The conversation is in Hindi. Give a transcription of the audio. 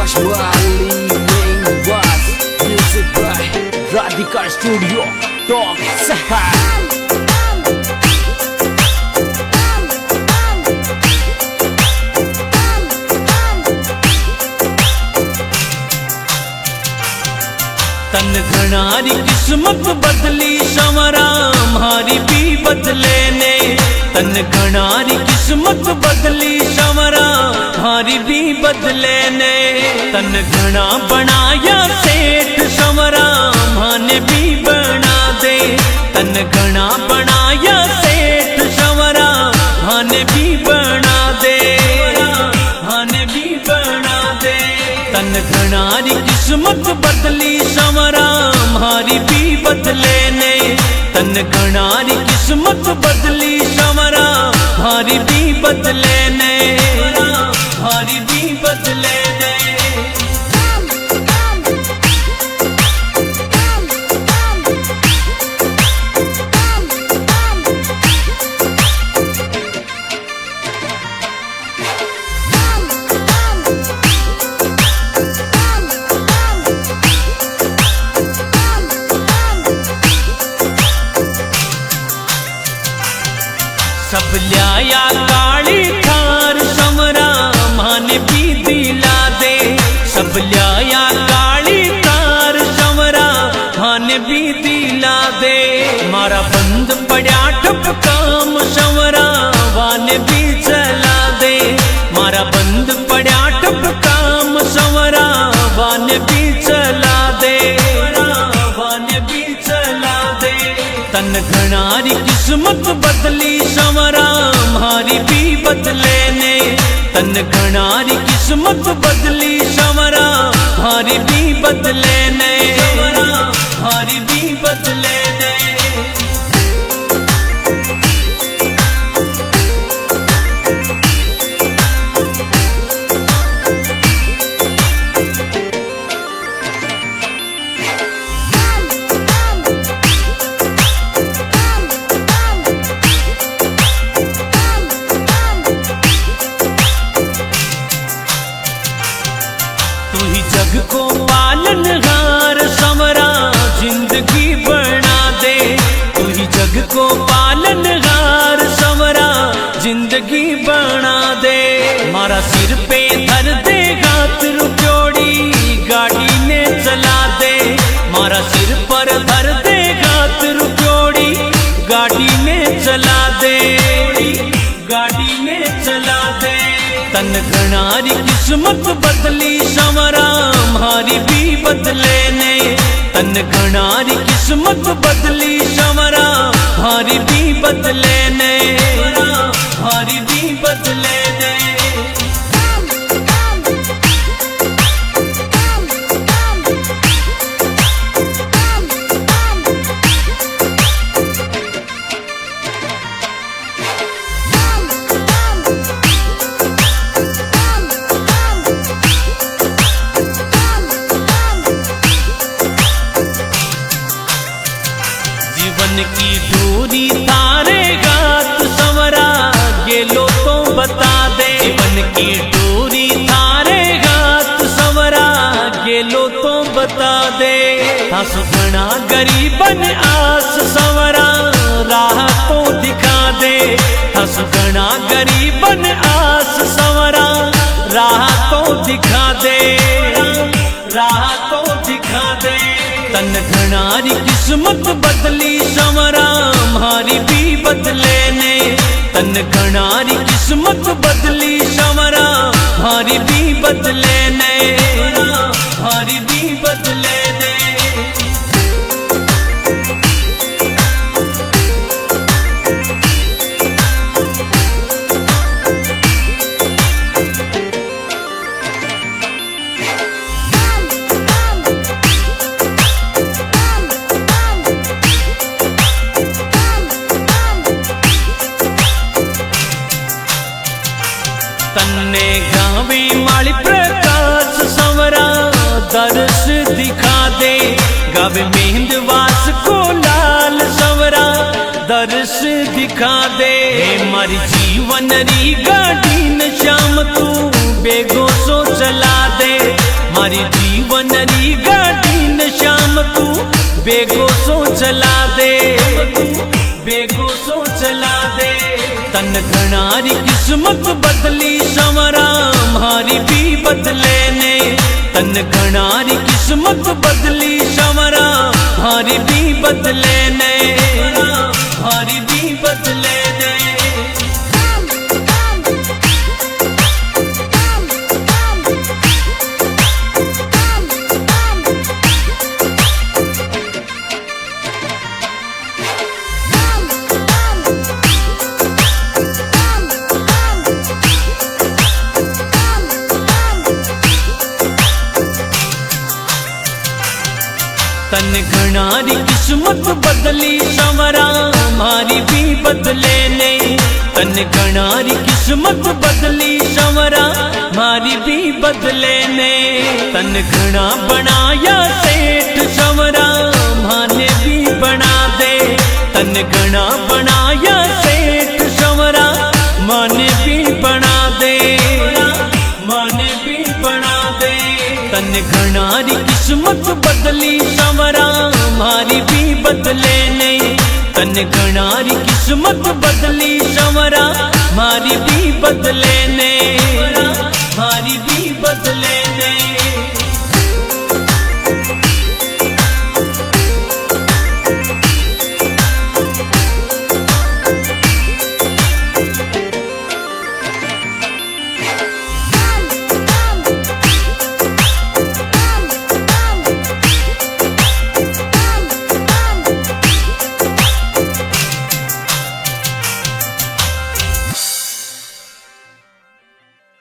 Juali main was music by Radhika Studio Talk Sahar. तन घनारी किस्मत बदली संवरा हमारी भी बदले ने। तन घनारी किस्मत बदली संवरा हमारी भी बदले ने। तन घना बनाया सेठ संवरा माने भी बना दे। तन घना बनाया सेठ संवरा माने भी बना दे। माने भी बना दे। तन घनारी किस्मत बदली संवरा हमारी भी बदले ने। तन घनारी किस्मत बदली संवरा हमारी भी बदले ने। हमारी भी बदले ने। सब लिया काली थार संवरा माने भी दिला दे। सब लिया काली थार संवरा माने भी दिला दे। मारा बंद पड़ा ठप काम संवरा वाने भी चला दे। मारा बंद पड़ा ठप काम संवरा वाने भी चला दे। वाने भी चला दे। तन घनारी किस्मत बदली संवरा हमारी भी बदले ने। तन घनारी किस्मत बदली संवरा हमारी भी बदले ने। हमारी भी बदले ने। जग को पालनहार संवरा जिंदगी बना दे। तू ही जग को पालनहार संवरा जिंदगी बना दे। मारा सिर पे धर दे हाथ रुपयोड़ी गाड़ी ने चला दे। मारा सिर पर धर दे हाथ रुपयोड़ी गाड़ी ने चला दे। गाड़ी ने चला दे। तन घनारी किस्मत बदली संवरा हमारी भी बदले ने। तन घनारी किस्मत बदली संवरा हमारी भी बदले ने। हमारी भी बदले ने। जीवन की दूरी तारे गात संवरा गेलो तो बता दे। जीवन की दूरी तारे गात संवरा गेलो तो बता दे। हंस घना गरीबन आस संवरा राह तो दिखा दे। हंस घना गरीबन आस संवरा राह तो दिखा दे। राह तो दिखा दे। तन घनारी किस्मत बदली संवरा हमारी भी बदले ने। तन घनारी किस्मत बदली संवरा हमारी भी बदले ने। हमारी भी बदले ने। तन्ने गावी माली प्रकाश संवरा दर्श दिखा दे। गावे मेहंदवास को लाल संवरा दर्श दिखा दे। मारी जीवन री गाड़ी न श्याम तू बेगो सो चला दे। बजरी गाड़ी न शाम तू बेगो सो चला दे, बेगो सो चला दे। तन घणारी किस्मत बदली संवरा मारी भी बदले ने, तन घणारी किस्मत बदली संवरा मारी भी बदले ने, मारी भी बदले ने। तन घणारी किस्मत बदली संवरा मारी भी बदले ने, तन घणारी किस्मत बदली संवरा मारी भी बदले ने। तन घना बनाया सेठ संवरा माने भी बना दे, तन घना बनाया सेठ संवरा माने भी बना दे, माने भी बना दे। तन घणारी किस्मत बदली संवरा मारी भी बदले ने, तन घणारी किस्मत बदली संवरा मारी भी बदले ने।